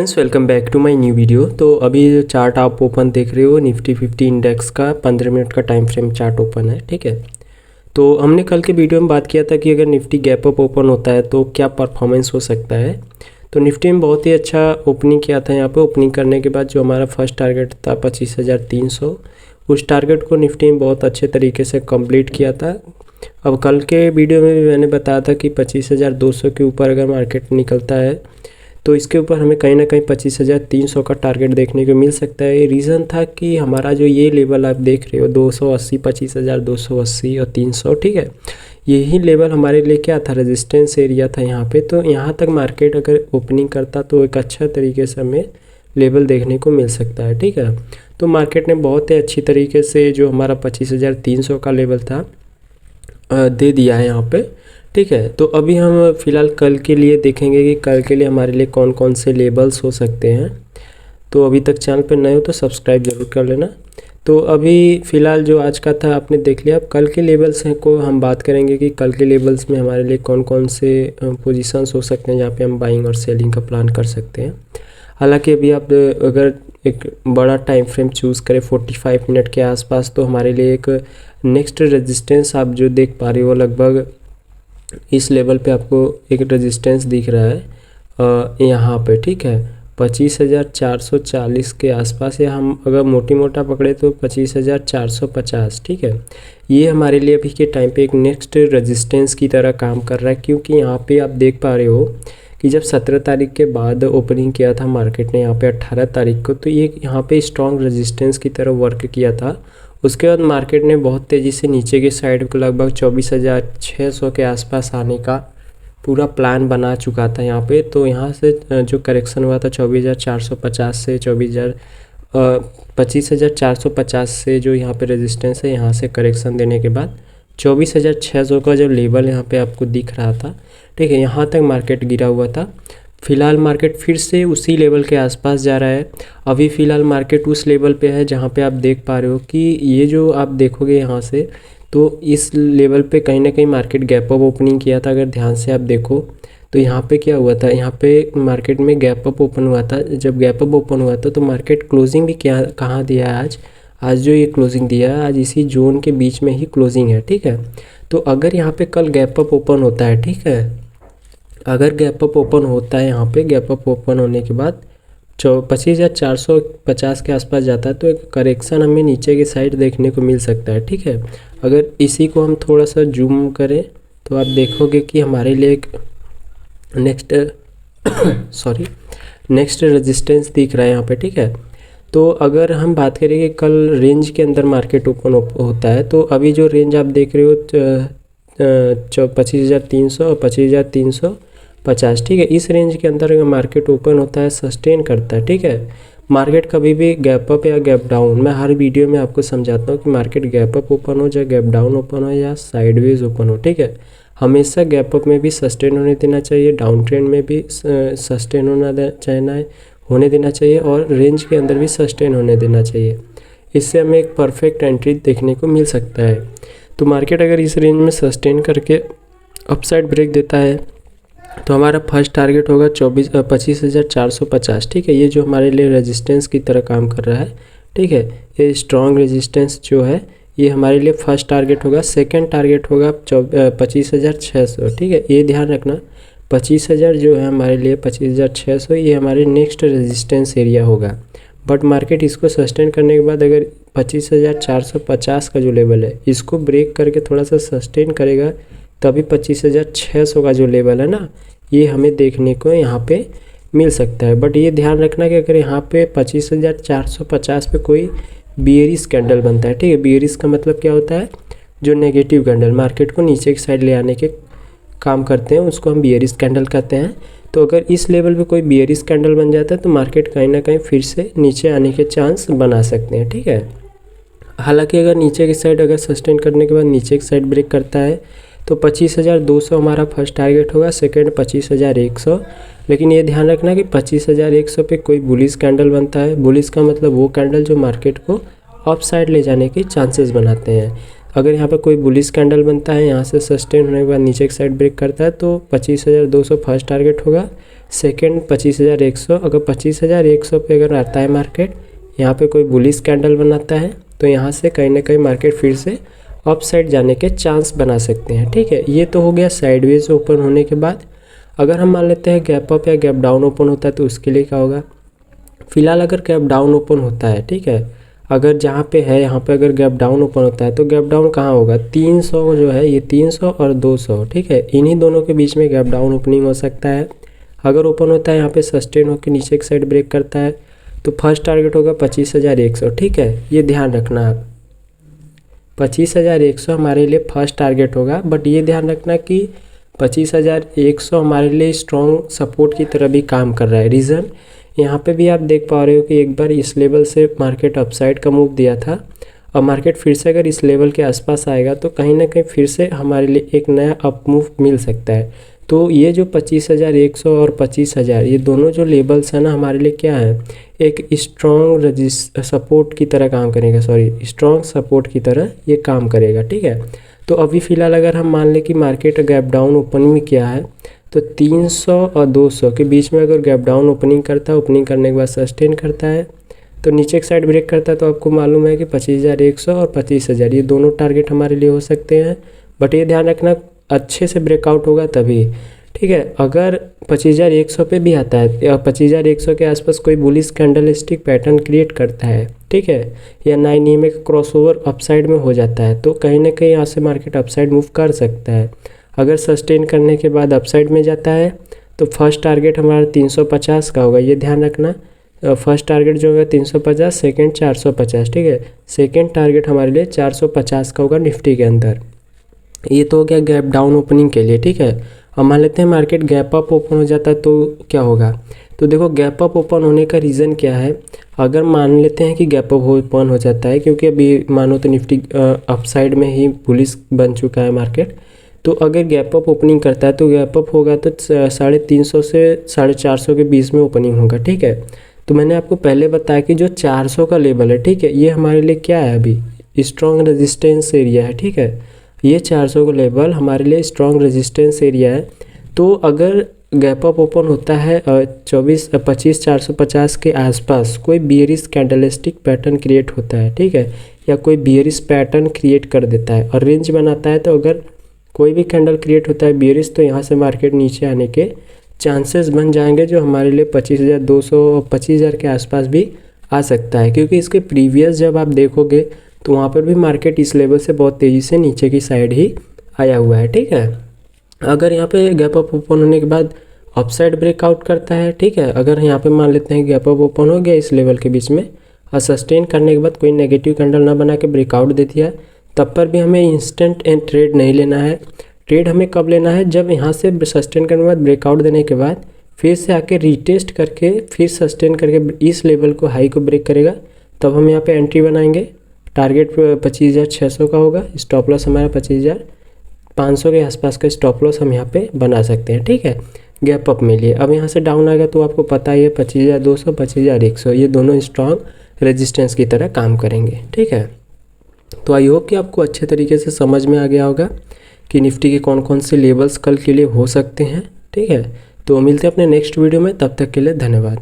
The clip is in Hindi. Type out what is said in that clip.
Friends welcome back to my new video. तो अभी जो चार्ट आप ओपन देख रहे हो निफ्टी 50 इंडेक्स का 15 मिनट का टाइम फ्रेम चार्ट ओपन है। ठीक है, तो हमने कल के वीडियो में बात किया था कि अगर निफ्टी गैप अप ओपन होता है तो क्या परफॉर्मेंस हो सकता है। तो निफ्टी में बहुत ही अच्छा ओपनिंग किया था। यहाँ पे ओपनिंग करने के बाद जो हमारा फर्स्ट टारगेट था 25,300, उस टारगेट को निफ्टी में बहुत अच्छे तरीके से कंप्लीट किया था। अब कल के वीडियो में भी मैंने बताया था कि 25,200 के ऊपर अगर मार्केट निकलता है तो इसके ऊपर हमें कहीं ना कहीं 25,300 का टारगेट देखने को मिल सकता है। रीज़न था कि हमारा जो ये लेवल आप देख रहे हो 280, 25,280 और 300, ठीक है, यही लेवल हमारे लिए क्या था, रेजिस्टेंस एरिया था यहाँ पे। तो यहाँ तक मार्केट अगर ओपनिंग करता तो एक अच्छा तरीके से हमें लेवल देखने को मिल सकता है। ठीक है, तो मार्केट ने बहुत ही अच्छी तरीके से जो हमारा 25,300 का लेवल था दे दिया है यहाँ पे। ठीक है, तो अभी हम फ़िलहाल कल के लिए देखेंगे कि कल के लिए हमारे लिए कौन कौन से लेबल्स हो सकते हैं। तो अभी तक चैनल पर नए हो तो सब्सक्राइब ज़रूर कर लेना। तो अभी फ़िलहाल जो आज का था आपने देख लिया। अब कल के लेबल्स हैं को हम बात करेंगे कि कल के लेबल्स में हमारे लिए कौन कौन से पोजीशंस हो सकते हैं जहाँ पे हम बाइंग और सेलिंग का प्लान कर सकते हैं। हालांकि अभी आप अगर एक बड़ा टाइम फ्रेम चूज़ करें 45 मिनट के आसपास, तो हमारे लिए एक नेक्स्ट रेजिस्टेंस आप जो देख पा रहे हो लगभग इस लेवल पे आपको एक रेजिस्टेंस दिख रहा है यहाँ पे। ठीक है, 25,440 के आसपास, या हम अगर मोटी मोटा पकड़े तो 25,450। ठीक है, ये हमारे लिए अभी के टाइम पे एक नेक्स्ट रेजिस्टेंस की तरह काम कर रहा है, क्योंकि यहाँ पे आप देख पा रहे हो कि जब 17 तारीख के बाद ओपनिंग किया था मार्केट ने यहाँ पे 18 तारीख को, तो ये यहाँ पे स्ट्रॉन्ग रेजिस्टेंस की तरह वर्क किया था। उसके बाद मार्केट ने बहुत तेज़ी से नीचे की साइड को लगभग 24,600 के आसपास आने का पूरा प्लान बना चुका था यहाँ पे। तो यहाँ से जो करेक्शन हुआ था 24,450 से 25,450 से जो यहाँ पे रेजिस्टेंस है, यहाँ से करेक्शन देने के बाद 24,600 का जो लेवल यहाँ पे आपको दिख रहा था, ठीक है, यहाँ तक मार्केट गिरा हुआ था। फ़िलहाल मार्केट फिर से उसी लेवल के आसपास जा रहा है। अभी फ़िलहाल मार्केट उस लेवल पे है जहाँ पे आप देख पा रहे हो कि ये जो आप देखोगे यहाँ से, तो इस लेवल पे कहीं ना कहीं मार्केट गैप अप ओपनिंग किया था। अगर ध्यान से आप देखो तो यहाँ पे क्या हुआ था, यहाँ पे मार्केट में गैप अप ओपन हुआ था। जब गैप अप ओपन हुआ था तो मार्केट क्लोजिंग भी क्या कहाँ दिया है आज जो ये क्लोजिंग दिया है आज इसी जोन के बीच में ही क्लोजिंग है। ठीक है, तो अगर यहाँ पे कल गैप अप ओपन होता है, ठीक है, अगर गैप अप ओपन होता है यहाँ पे, गैप अप ओपन होने के बाद 25,450 के आसपास जाता है, तो एक करेक्शन हमें नीचे की साइड देखने को मिल सकता है। ठीक है, अगर इसी को हम थोड़ा सा जूम करें तो आप देखोगे कि हमारे लिए एक नेक्स्ट रेजिस्टेंस दिख रहा है यहाँ पे। ठीक है, तो अगर हम बात करें कि कल रेंज के अंदर मार्केट ओपन होता है, तो अभी जो रेंज आप देख रहे हो 25,300 और 25,350, ठीक है, इस रेंज के अंदर अगर मार्केट ओपन होता है, सस्टेन करता है, ठीक है, मार्केट कभी भी गैप अप या गैप डाउन, मैं हर वीडियो में आपको समझाता हूँ कि मार्केट गैप अप ओपन हो या गैप डाउन ओपन हो या साइडवेज ओपन हो, ठीक है, हमेशा गैप अप में भी सस्टेन होने देना चाहिए, डाउन ट्रेंड में भी सस्टेन होने देना चाहिए और रेंज के अंदर भी सस्टेन होने देना चाहिए। इससे हमें एक परफेक्ट एंट्री देखने को मिल सकता है। तो मार्केट अगर इस रेंज में सस्टेन करके अपसाइड ब्रेक देता है तो हमारा फर्स्ट टारगेट होगा 25,450। ठीक है, ये जो हमारे लिए रेजिस्टेंस की तरह काम कर रहा है। ठीक है, ये स्ट्रॉन्ग रेजिस्टेंस जो है ये हमारे लिए फर्स्ट टारगेट होगा। सेकंड टारगेट होगा 25,600। ठीक है, ये ध्यान रखना 25,000 जो है हमारे लिए 25,600 ये हमारे नेक्स्ट रेजिस्टेंस एरिया होगा। बट मार्केट इसको सस्टेन करने के बाद अगर 25,450 का जो लेवल है इसको ब्रेक करके थोड़ा सा सस्टेन करेगा, तभी 25,600 का जो लेवल है ना ये हमें देखने को यहाँ पे मिल सकता है। बट ये ध्यान रखना कि अगर यहाँ पे 25,450 पे कोई बियरिश कैंडल बनता है, ठीक है, बियरिश का मतलब क्या होता है, जो नेगेटिव कैंडल मार्केट को नीचे की साइड ले आने के काम करते हैं उसको हम बियरिश कैंडल कहते हैं। तो अगर इस लेवल पे कोई बियरिश कैंडल बन जाता है तो मार्केट कहीं ना कहीं फिर से नीचे आने के चांस बना सकते हैं। ठीक है, हालांकि अगर नीचे की साइड अगर सस्टेन करने के बाद नीचे की साइड ब्रेक करता है तो 25,200 हमारा फर्स्ट टारगेट होगा, सेकंड 25,100। लेकिन ये ध्यान रखना कि 25,100 पे कोई बुलिश कैंडल बनता है। बुलिश का मतलब वो कैंडल जो मार्केट को अप साइड ले जाने के चांसेस बनाते हैं। अगर यहाँ पे कोई बुलिश कैंडल बनता है, यहाँ से सस्टेन होने के बाद नीचे की साइड ब्रेक करता है तो 25,200 फर्स्ट टारगेट होगा, सेकंड 25,100, अगर 25,100 पे अगर आता है मार्केट, यहाँ पे कोई बुलिश कैंडल बनाता है तो यहाँ से कहीं ना कहीं मार्केट फिर से अप साइड जाने के चांस बना सकते हैं। ठीक है, ये तो हो गया साइडवेज ओपन होने के बाद। अगर हम मान लेते हैं गैप अप या गैप डाउन ओपन होता है तो उसके लिए क्या होगा। फिलहाल अगर गैप डाउन ओपन होता है, ठीक है, अगर जहाँ पे है यहाँ पे अगर गैप डाउन ओपन होता है तो गैप डाउन कहाँ होगा, 300 जो है, ये 300 और 200, ठीक है, इन्हीं दोनों के बीच में गैप डाउन ओपनिंग हो सकता है। अगर ओपन होता है यहाँ पे सस्टेन होकर नीचे एक साइड ब्रेक करता है तो फर्स्ट टारगेट होगा 25,100। ठीक है, ये ध्यान रखना आप, 25,100 हमारे लिए फर्स्ट टारगेट होगा। बट ये ध्यान रखना कि 25,100 हमारे लिए स्ट्रॉन्ग सपोर्ट की तरह भी काम कर रहा है। रीज़न यहाँ पे भी आप देख पा रहे हो कि एक बार इस लेवल से मार्केट अपसाइड का मूव दिया था और मार्केट फिर से अगर इस लेवल के आसपास आएगा तो कहीं ना कहीं फिर से हमारे लिए एक नया अप मूव मिल सकता है। तो ये जो 25,100 और 25,000 ये दोनों जो लेवल्स हैं ना, हमारे लिए क्या है, एक स्ट्रॉन्ग सपोर्ट की तरह काम करेगा, स्ट्रॉन्ग सपोर्ट की तरह ये काम करेगा। ठीक है, तो अभी फ़िलहाल अगर हम मान लें कि मार्केट गैप डाउन ओपनिंग में किया है तो 300 और 200 के बीच में अगर गैप डाउन ओपनिंग करता है, ओपनिंग करने के बाद सस्टेन करता है तो नीचे एक साइड ब्रेक करता है, तो आपको मालूम है कि 25,100 और 25,000 ये दोनों टारगेट हमारे लिए हो सकते हैं। बट ये ध्यान रखना अच्छे से ब्रेकआउट होगा तभी। ठीक है, अगर 25,100 पे भी आता है या 25,100 के आसपास कोई बुलिश कैंडलस्टिक पैटर्न क्रिएट करता है, ठीक है, या 9 EMA का क्रॉसओवर अपसाइड में हो जाता है तो कहीं ना कहीं यहाँ से मार्केट अपसाइड मूव कर सकता है। अगर सस्टेन करने के बाद अपसाइड में जाता है तो फर्स्ट टारगेट हमारा 350 का होगा, ये ध्यान रखना। फर्स्ट टारगेट जो होगा 350, सेकंड 450। ठीक है, सेकंड टारगेट हमारे लिए 450 का होगा निफ्टी के अंदर। ये तो हो गया गैप डाउन ओपनिंग के लिए। ठीक है, अब मान लेते हैं मार्केट गैप अप ओपन हो जाता है तो क्या होगा। तो देखो गैप अप ओपन होने का रीज़न क्या है। अगर मान लेते हैं कि गैप अप ओपन हो जाता है, क्योंकि अभी मानो तो निफ्टी अपसाइड में ही बुलिश बन चुका है मार्केट, तो अगर गैप अप ओपनिंग करता है तो गैप अप होगा तो 350 से 450 के बीच में ओपनिंग होगा। ठीक है, तो मैंने आपको पहले बताया कि जो 400 का लेवल है, ठीक है, ये हमारे लिए क्या है, अभी स्ट्रॉन्ग रेजिस्टेंस एरिया है। ठीक है, ये 400 का लेवल हमारे लिए स्ट्रॉन्ग रेजिस्टेंस एरिया है। तो अगर गैप अप ओपन होता है 25,450 के आसपास, कोई बियरिश कैंडलस्टिक पैटर्न क्रिएट होता है, ठीक है, या कोई बियरिश पैटर्न क्रिएट कर देता है और रेंज बनाता है, तो अगर कोई भी कैंडल क्रिएट होता है बियरिश तो यहाँ से मार्केट नीचे आने के चांसेस बन जाएंगे, जो हमारे लिए 25,200 और 25,000 के आसपास भी आ सकता है। क्योंकि इसके प्रीवियस जब आप देखोगे तो वहाँ पर भी मार्केट इस लेवल से बहुत तेज़ी से नीचे की साइड ही आया हुआ है। ठीक है, अगर यहाँ पे गैप अप ओपन होने के बाद अपसाइड ब्रेकआउट करता है, ठीक है, अगर यहाँ पे मान लेते हैं गैप अप ओपन हो गया इस लेवल के बीच में और सस्टेन करने के बाद कोई नेगेटिव कैंडल ना बना के ब्रेकआउट दे दिया, तब पर भी हमें इंस्टेंट एंड ट्रेड नहीं लेना है। ट्रेड हमें कब लेना है, जब यहाँ से सस्टेन करने के बाद ब्रेकआउट देने के बाद फिर से आके रीटेस्ट करके फिर सस्टेन करके इस लेवल को हाई को ब्रेक करेगा, तब हम यहाँ पे एंट्री बनाएंगे। टारगेट 25,600 का होगा, स्टॉप लॉस हमारा 25,500 के आसपास का स्टॉप लॉस हम यहाँ पे बना सकते हैं। ठीक है, गैप अप में लिए। अब यहाँ से डाउन आएगा तो आपको पता ही है 25,200, 25,100 ये दोनों स्ट्रॉन्ग रेजिस्टेंस की तरह काम करेंगे। ठीक है, तो आई होप कि आपको अच्छे तरीके से समझ में आ गया होगा कि निफ्टी के कौन कौन से लेवल्स कल के लिए हो सकते हैं। ठीक है, तो मिलते हैं अपने नेक्स्ट वीडियो में, तब तक के लिए धन्यवाद।